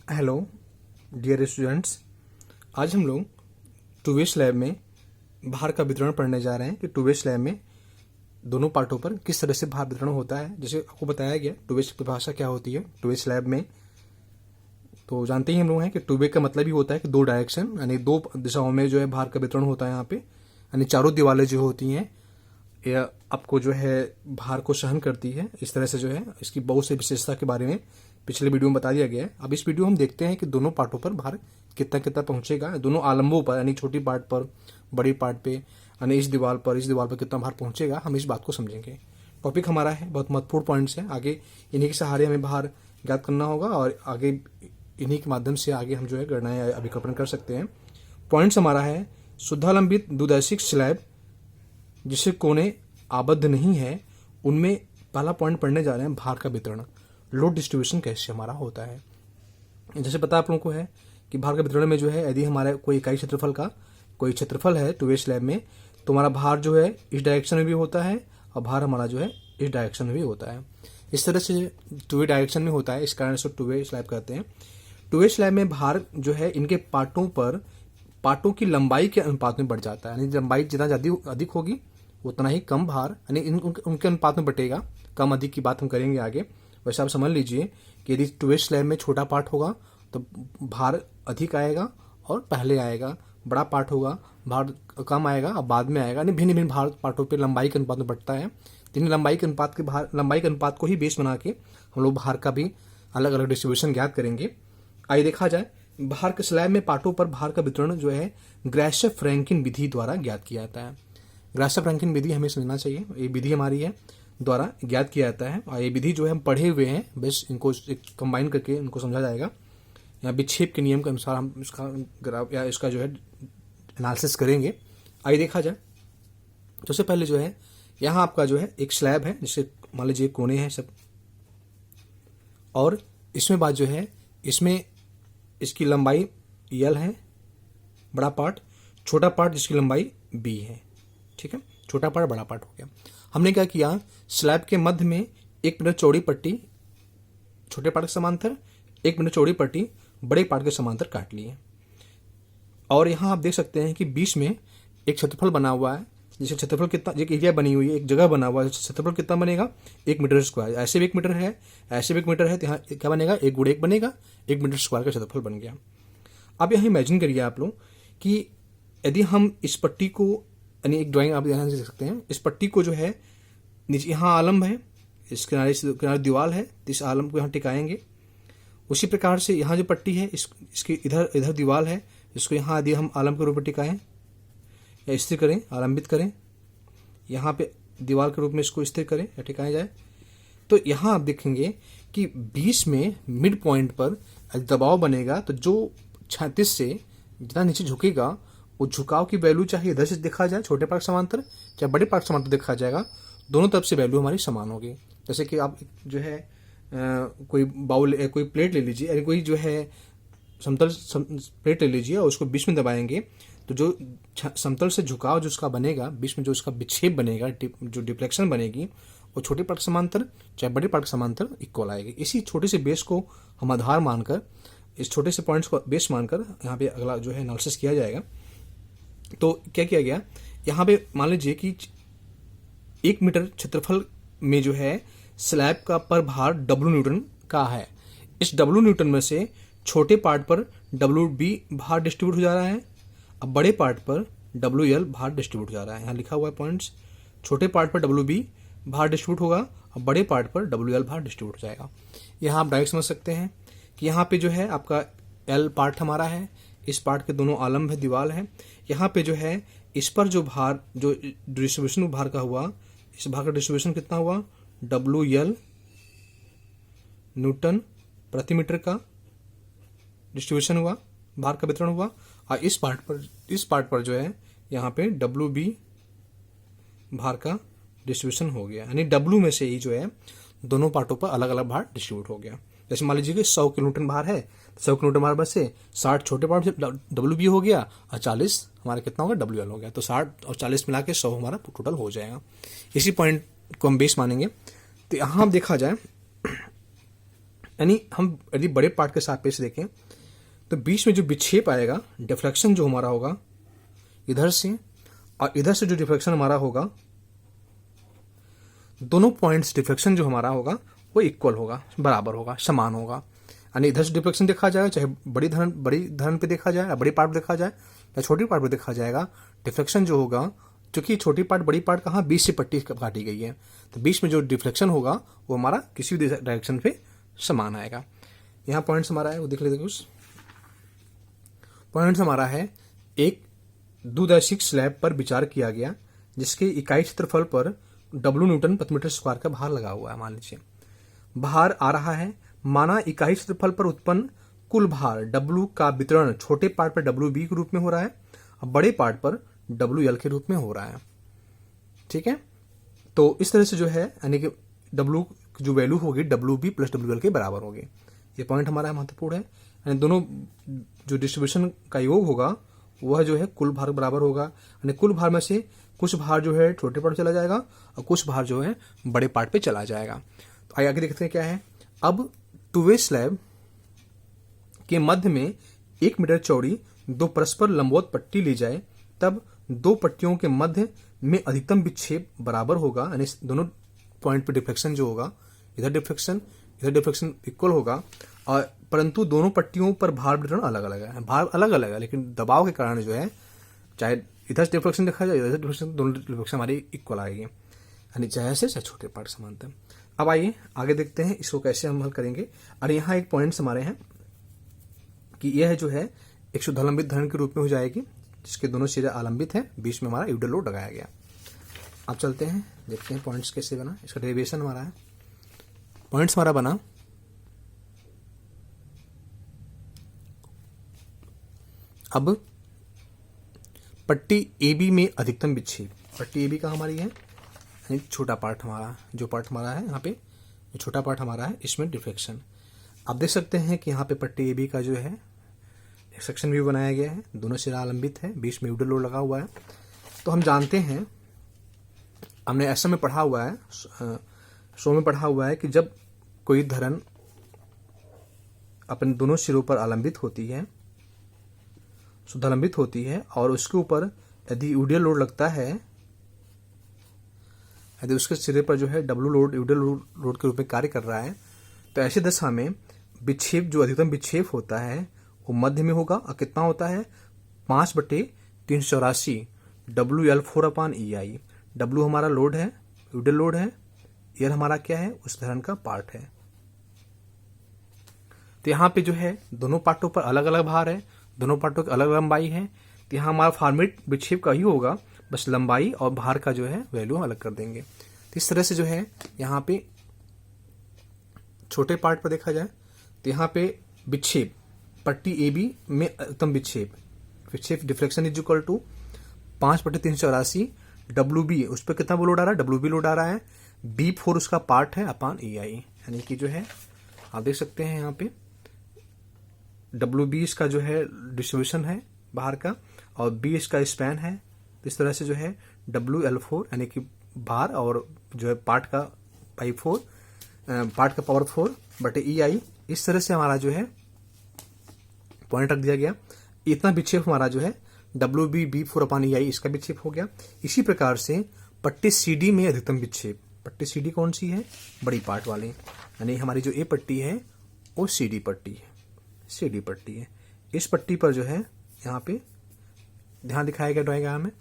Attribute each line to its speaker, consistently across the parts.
Speaker 1: Hello dear students. आज हम लोग टू वे स्लैब में भार का वितरण पढ़ने जा रहे हैं कि टू वे स्लैब में दोनों पार्टों पर किस तरह से भार वितरण होता है। जैसे आपको बताया गया टू वे की परिभाषा क्या होती है टू वे स्लैब में, तो जानते ही हम लोग हैं कि टू वे का मतलब ही होता है कि दो डायरेक्शन यानी दो दिशाओं में जो है भार का वितरण होता है। यहाँ पे यानी चारों दीवारें जो होती हैं यह आपको जो है भार को सहन करती है। इस तरह से जो है इसकी बहुत सी विशेषता के बारे में पिछले वीडियो में बता दिया गया है। अब इस वीडियो हम देखते हैं कि दोनों पार्टों पर भार कितना कितना पहुंचेगा, दोनों आलम्बों पर यानी छोटी पार्ट पर बड़ी पार्ट पे यानी इस दीवार पर कितना भार पहुंचेगा, हम इस बात को समझेंगे। टॉपिक हमारा है बहुत महत्वपूर्ण पॉइंट्स है, आगे इन्हीं के सहारे हमें भार ज्ञात करना होगा और आगे इन्हीं के माध्यम से आगे हम जो है गणनाएं अभिकल्पन कर सकते हैं। पॉइंट्स हमारा है शुद्धालंबित द्विदैशिक स्लैब जिससे कोने आबद्ध नहीं है, उनमें पहला पॉइंट पढ़ने जा रहे हैं भार का वितरण, लोड डिस्ट्रीब्यूशन कैसे हमारा होता है। जैसे पता आप लोगों को है कि भार का वितरण में जो है यदि हमारा कोई इकाई क्षेत्रफल का कोई क्षेत्रफल है टू वे स्लैब में तो हमारा भार जो है इस डायरेक्शन में भी होता है और भार हमारा जो है इस डायरेक्शन में भी होता है। इस तरह से टू वे डायरेक्शन में होता है, इस कारण से टू वे स्लैब कहते हैं। टू वे स्लैब में भार जो है इनके पार्टों की लंबाई के अनुपात में बढ़ जाता है, यानी लंबाई जितना अधिक होगी उतना ही कम भार यानी उनके अनुपात में बटेगा। कम अधिक की बात हम करेंगे आगे। वैसे आप समझ लीजिए कि यदि टू वे स्लैब में छोटा पार्ट होगा तो भार अधिक आएगा और पहले आएगा, बड़ा पार्ट होगा भार कम आएगा और बाद में आएगा, यानी भिन्न भिन्न भार पार्टों पे लंबाई के अनुपात में बढ़ता है। तीन लंबाई के अनुपात को ही बेस बना के हम लोग भार का भी अलग अलग डिस्ट्रीब्यूशन ज्ञात करेंगे। आइए देखा जाए भार के स्लैब में पार्टों पर भार का वितरण जो है ग्राशर-फ्रैंकिन विधि द्वारा ज्ञात किया जाता है। ग्राशर-फ्रैंकिन विधि हमें समझना चाहिए, ये विधि हमारी है द्वारा ज्ञात किया जाता है और ये विधि जो है हम पढ़े हुए हैं, बस इनको कंबाइन करके इनको समझा जाएगा या विक्षेप के नियम के अनुसार हम इसका ग्राफ या इसका जो है एनालिसिस करेंगे। आइए देखा जाए। तो सबसे पहले जो है यहाँ आपका जो है एक स्लैब है, जिससे मान लीजिए कोने हैं सब, और इसमें बात जो है इसमें इसकी लंबाई यल है, बड़ा पार्ट, छोटा पार्ट जिसकी लंबाई बी है। ठीक है, छोटा पार्ट बड़ा पार्ट हो गया। हमने क्या किया, स्लैब के मध्य में 1 मीटर चौड़ी पट्टी छोटे पार्ट के समांतर, 1 मीटर चौड़ी पट्टी बड़े पार्ट के समांतर काट ली है। और यहाँ आप देख सकते हैं कि बीच में एक क्षेत्रफल बना हुआ है, जिससे क्षेत्रफल कितना, एक एरिया बनी हुई है, एक जगह बना हुआ है, क्षेत्रफल कितना बनेगा 1 मीटर स्क्वायर। ऐसे भी 1 मीटर है, ऐसे भी 1 मीटर है, तो यहाँ क्या बनेगा 1 गुणे 1 बनेगा, 1 मीटर स्क्वायर का क्षेत्रफल बन गया। अब यहाँ इमेजिन करिए आप लोग कि यदि हम इस पट्टी को, यानी एक ड्राइंग आप यहाँ से देख सकते हैं, इस पट्टी को जो है नीचे यहाँ आलम्ब है, इस किनारे दीवार है, तो इस आलम्ब को यहाँ टिकाएंगे। उसी प्रकार से यहाँ जो पट्टी है इसके इधर दीवार है, इसको यहाँ यदि हम आलम्ब के रूप में टिकाएं या स्थिर करें, आलम्बित करें, यहाँ पे दीवार के रूप में इसको स्थिर करें या टिकाया जाए, तो यहाँ आप देखेंगे कि बीच में मिड पॉइंट पर दबाव बनेगा, तो जो क्षैतिज से जितना नीचे झुकेगा वो झुकाव की वैल्यू चाहे इधर से देखा जाए छोटे पार्ट समांतर चाहे बड़े पार्ट समांतर देखा जाएगा, दोनों तरफ से वैल्यू हमारी समान होगी। जैसे कि आप जो है कोई बाउल कोई प्लेट ले लीजिए, यानी कोई जो है समतल प्लेट ले लीजिए और उसको बीच में दबाएंगे, तो जो समतल से झुकाव जो उसका बनेगा, बीच में जो उसका विक्षेप बनेगा, जो डिफ्लेक्शन बनेगी, वो छोटे पार्ट समांतर चाहे बड़े पार्ट समांतर इक्वल आएगी। इसी छोटे से बेस को हम आधार मानकर, इस छोटे से पॉइंट्स को बेस मानकर यहाँ पे अगला जो है एनालिसिस किया जाएगा। तो क्या किया गया, यहाँ पे मान लीजिए कि 1 मीटर क्षेत्रफल में जो है स्लैब का पर भार W न्यूटन का है। इस W न्यूटन में से छोटे पार्ट पर WB भार डिस्ट्रीब्यूट हो जा रहा है, अब बड़े पार्ट पर WL भार डिस्ट्रीब्यूट हो जा रहा है। यहाँ लिखा हुआ है पॉइंट्स, छोटे पार्ट पर WB भार डिस्ट्रीब्यूट होगा और बड़े पार्ट पर WL भार डिस्ट्रीब्यूट हो जाएगा। यहाँ आप डायरेक्ट समझ सकते हैं कि यहाँ पे जो है आपका L पार्ट हमारा है, इस पार्ट के दोनों आलम्ब है, दीवार है। यहाँ पे जो है इस पर जो भार, जो डिस्ट्रीब्यूशन भार का हुआ, इस भार का डिस्ट्रीब्यूशन कितना हुआ WL न्यूटन प्रति मीटर का डिस्ट्रीब्यूशन हुआ, भार का वितरण हुआ। और इस पार्ट पर जो है यहाँ पे WB भार का डिस्ट्रीब्यूशन हो गया, यानी W में से ही जो है दोनों पार्टों पर अलग अलग भार डिस्ट्रीब्यूट हो गया। जैसे मान लीजिए कि 100 किलोन्यूटन भार है, 100 किलोन्यूटन भार बस से 60 छोटे पार्ट से WB हो गया और 40 हमारा कितना होगा WL हो गया, तो 60 और 40 मिला के 100 हमारा टोटल हो जाएगा। इसी पॉइंट को हम बेस मानेंगे। तो यहाँ देखा जाए यानी हम यदि बड़े पार्ट के सापेक्ष देखें तो बीच में जो विक्षेप आएगा, डिफ्लेक्शन जो हमारा होगा इधर से और इधर से जो डिफ्लेक्शन हमारा होगा, दोनों पॉइंट्स डिफ्लेक्शन जो हमारा होगा वो इक्वल होगा, बराबर होगा, समान होगा। यानी इधर से डिफ्लेक्शन देखा जाएगा, चाहे बड़ी धरन पे देखा जाए या बड़ी पार्ट पे देखा जाए या छोटी पार्ट पे देखा जाएगा, डिफ्लेक्शन जो होगा, क्योंकि छोटी पार्ट बड़ी पार्ट कहाँ बीच से पट्टी काटी गई है, तो बीच में जो डिफ्लेक्शन होगा वो हमारा किसी भी डायरेक्शन पे समान आएगा। यहाँ पॉइंट्स हमारा है वो देख लेते कुछ पॉइंट्स हमारा है। एक द्विदैशिक स्लैब पर विचार किया गया जिसके इकाई क्षेत्रफल पर W न्यूटन प्रति मीटर स्क्वायर का भार लगा हुआ है। मान लीजिए भार आ रहा है, माना इकाई क्षेत्रफल पर उत्पन्न कुल भार W का वितरण छोटे पार्ट पर WB के रूप में हो रहा है और बड़े पार्ट पर WL के रूप में हो रहा है। ठीक है, तो इस तरह से जो है यानी कि W की जो वैल्यू होगी WB प्लस WL के बराबर होगी। ये पॉइंट हमारा महत्वपूर्ण है। यानी दोनों जो डिस्ट्रीब्यूशन का योग होगा वह जो है कुल भार बराबर होगा। यानी कुल भार में से कुछ भार जो है छोटे पार्ट चला जाएगा और कुछ भार जो है बड़े पार्ट पे चला जाएगा। तो आगे देखते हैं क्या है। अब टू वे स्लैब के मध्य में 1 मीटर चौड़ी दो परस्पर लंबवत पट्टी ली जाए, तब दो पट्टियों के मध्य में अधिकतम विक्षेप बराबर होगा। यानी दोनों पॉइंट पे डिफ्लेक्शन जो होगा, इधर डिफ्लेक्शन इक्वल होगा, और परंतु दोनों पट्टियों पर भार वितरण अलग अलग है। भार अलग अलग है लेकिन दबाव के कारण जो है, चाहे इधर डिफ्लेक्शन देखा जाए इधर डिफ्लेक्शन, दोनों डिफ्लेक्शन हमारी इक्वल आएगी, यानी चाहे से चाहे छोटे पार्ट समानता। अब आइए आगे देखते हैं इसको कैसे हम हल करेंगे। और यहाँ एक पॉइंट्स हमारे हैं कि यह जो है एक शुद्धालंबित धरण के रूप में हो जाएगी जिसके दोनों सिरे आलंबित हैं, बीच में हमारा यूडल लोड लगाया गया। अब चलते हैं देखते हैं पॉइंट्स कैसे बना। इसका डेरिवेशन हमारा है, पॉइंट्स हमारा बना अब पट्टी AB में अधिकतम विक्षेप। पट्टी AB का हमारी है यानी छोटा पार्ट हमारा, जो पार्ट हमारा है यहाँ पे जो छोटा पार्ट हमारा है इसमें डिफ्लेक्शन। आप देख सकते हैं कि यहाँ पे पट्टी AB का जो है एक सेक्शन व्यू बनाया गया है, दोनों सिरा आलंबित है, बीच में यूडल लोड लगा हुआ है। तो हम जानते हैं, हमने ऐसा में पढ़ा हुआ है, शो में पढ़ा हुआ है कि जब कोई धरन अपने दोनों सिरों पर आलंबित होती है, शुद्धालंबित होती है और उसके ऊपर यदि यूडल लोड लगता है, यदि उसके सिरे पर जो है W लोड यूडल लोड के रूप में कार्य कर रहा है, तो ऐसी दशा में विक्षेप जो अधिकतम विक्षेप होता है वो मध्य में होगा। और कितना होता है 5/384 WL4/EI। W हमारा लोड है, यूडल लोड है, L हमारा क्या है उस धरन का पार्ट है। तो यहाँ पे जो है दोनों पार्टों पर अलग अलग भार है, दोनों पार्टों की अलग लंबाई है। तो यहाँ हमारा फॉर्मेट विक्षेप का ही होगा, बस लंबाई और भार का जो है वैल्यू अलग कर देंगे। तो इस तरह से जो है यहाँ पे छोटे पार्ट पर देखा जाए तो यहाँ पे विक्षेप पट्टी AB में अधिकतम विक्षेप deflection is equal to 5/384 WB, उस पर कितना लोड आ रहा है WB लोड आ रहा है, B4 उसका पार्ट है अपान EI। यानी कि जो है आप देख सकते हैं यहाँ पे WB इसका जो है डिस्ट्रीब्यूशन है बाहर का और B इसका स्पैन है। तो इस तरह से जो है WL4 यानी कि भार और जो है पार्ट का पावर 4 बटे EI, इस तरह से हमारा जो है पॉइंट रख दिया गया। इतना विक्षेप हमारा जो है WB B4/EI इसका विक्षेप हो गया। इसी प्रकार से पट्टी CD में अधिकतम विक्षेप, पट्टी CD कौन सी है बड़ी पार्ट वाली, यानी हमारी जो A पट्टी है वो CD पट्टी है। इस पट्टी पर जो है यहाँ पे ध्यान दिखाया गया ड्राइंग में,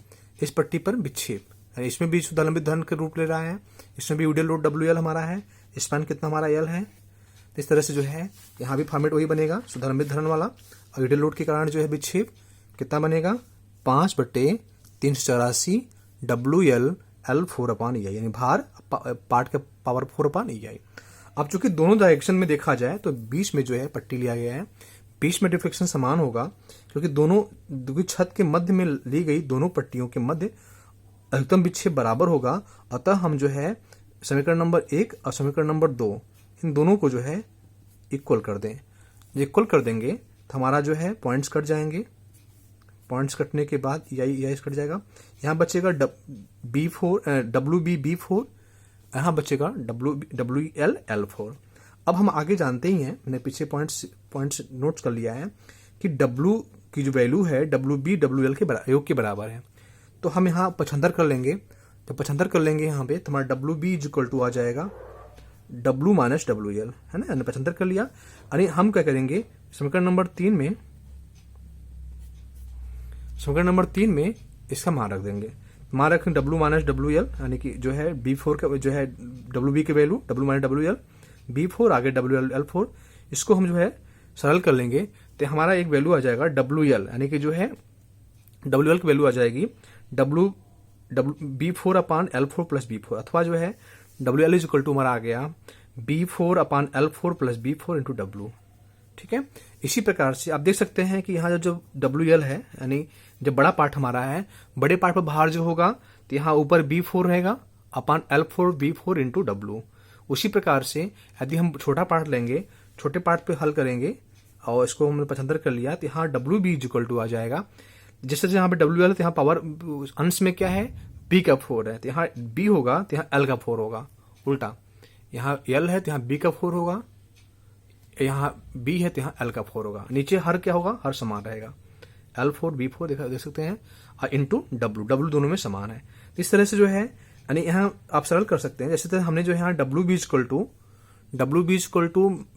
Speaker 1: इस पट्टी पर विक्षेप, यानी इसमें भी शुद्धालंबित धरन के रूप ले रहा है, इसमें भी यूडल लोड WL हमारा है, स्पैन कितना हमारा L है। तो इस तरह से जो है यहाँ भी फॉर्मेट वही बनेगा शुद्धालंबित धरन वाला, और यूडल लोड के कारण जो है विक्षेप कितना बनेगा 5/384 WL4/EI, यानी भार पार्ट का पावर 4/EI। अब चूंकि दोनों डायरेक्शन में देखा जाए तो बीच में जो है पट्टी लिया गया है, बीच में डिफ्लेक्शन समान होगा क्योंकि छत के मध्य में ली गई दोनों पट्टियों के मध्य अधिकतम विक्षेप बराबर होगा। अतः हम जो है समीकरण नंबर 1 और समीकरण नंबर 2 इन दोनों को जो है इक्वल कर दें। इक्वल कर देंगे तो हमारा जो है पॉइंट्स कट जाएंगे, पॉइंट्स कटने के बाद EI कट जाएगा। यहाँ बचेगा WB B4, यहाँ बचेगा WL L4। अब हम आगे जानते ही हैं, मैंने पीछे पॉइंट्स नोट्स कर लिया है कि W की जो वैल्यू है WB WL के योग के बराबर है। तो हम यहाँ पचहत्तर कर लेंगे, तो 75 कर लेंगे यहाँ पे, तो हमारा WB इज इक्वल टू आ जाएगा W माइनस WL, है ना, 75 कर लिया। अरे हम क्या करेंगे, समीकरण नंबर 3 में इसका मान रख देंगे। मान रखेंगे W माइनस WL, यानी कि जो है B4 का जो है WB की value W minus WL, B4 आगे WL4, इसको हम जो है सरल कर लेंगे तो हमारा एक वैल्यू आ जाएगा WL, यानी कि जो है WL की वैल्यू आ जाएगी B4 अपान L4 प्लस B4, अथवा जो है WL इज इक्वल टू हमारा आ गया B4 अपान L4 plus B4 into W। ठीक है, इसी प्रकार से आप देख सकते हैं कि यहाँ जो WL है, यानी जब बड़ा पार्ट हमारा है, बड़े पार्ट पर भार जो होगा तो यहाँ ऊपर B4 रहेगा अपान L4 B4 इंटू W। उसी प्रकार से यदि हम छोटा पार्ट लेंगे, छोटे पार्ट पे हल करेंगे और इसको हमने 75 कर लिया, तो यहाँ WB इज इक्वल टू आ जाएगा, जैसे यहाँ पे WL है तो यहाँ पावर अंश में क्या है B का 4 है, तो यहाँ B होगा तो यहाँ L का 4 होगा, उल्टा यहाँ L है तो यहाँ B का 4 होगा, यहाँ B है तो यहाँ L का 4 होगा। नीचे हर क्या होगा, हर समान रहेगा, L4 B4 देख सकते हैं, इंटू W दोनों में समान है। इस तरह से जो है यानी यहाँ आप सरल कर सकते हैं। जैसे हमने जो यहाँ WB equal to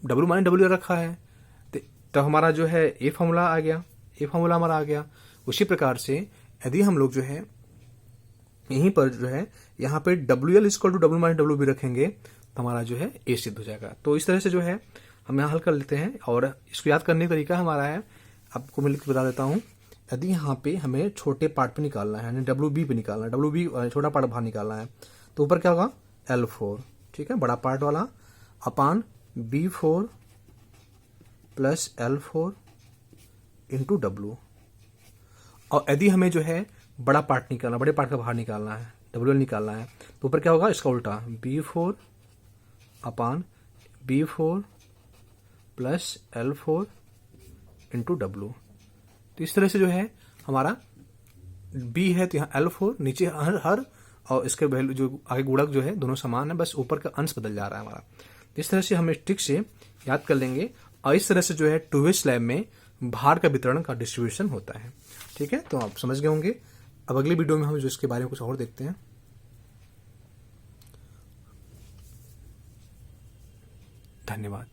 Speaker 1: W minus WL रखा है, तो हमारा जो है ये फॉर्मूला हमारा आ गया। उसी प्रकार से यदि हम लोग जो है यहीं पर जो है यहाँ पे WL equal to W minus WB रखेंगे तो हमारा जो है ए सिद्ध हो जाएगा। तो इस तरह से जो है हम यहाँ हल कर लेते हैं, और इसको याद करने का तरीका हमारा है, आपको मैं लिख के बता देता हूँ। यदि यहाँ पे हमें छोटे पार्ट पे निकालना है, यानी WB पे निकालना है, WB छोटा पार्ट बाहर निकालना है, तो ऊपर क्या होगा L4, ठीक है, बड़ा पार्ट वाला अपान B4 plus L4 into W। और यदि हमें जो है बड़ा पार्ट निकालना, बड़े पार्ट का बाहर निकालना है, WL निकालना है, तो ऊपर क्या होगा इसका उल्टा B4 अपान B4 plus L4 into W। तो इस तरह से जो है हमारा B है तो यहाँ L4, नीचे हर और इसके वैल्यू जो आगे गुणक जो है दोनों समान है, बस ऊपर का अंश बदल जा रहा है हमारा। इस तरह से हम ट्रिक से याद कर लेंगे, और इस तरह से जो है टू वे स्लैब में भार का वितरण का डिस्ट्रीब्यूशन होता है। ठीक है, तो आप समझ गए होंगे। अब अगली वीडियो में हम जो इसके बारे में कुछ और देखते हैं। धन्यवाद।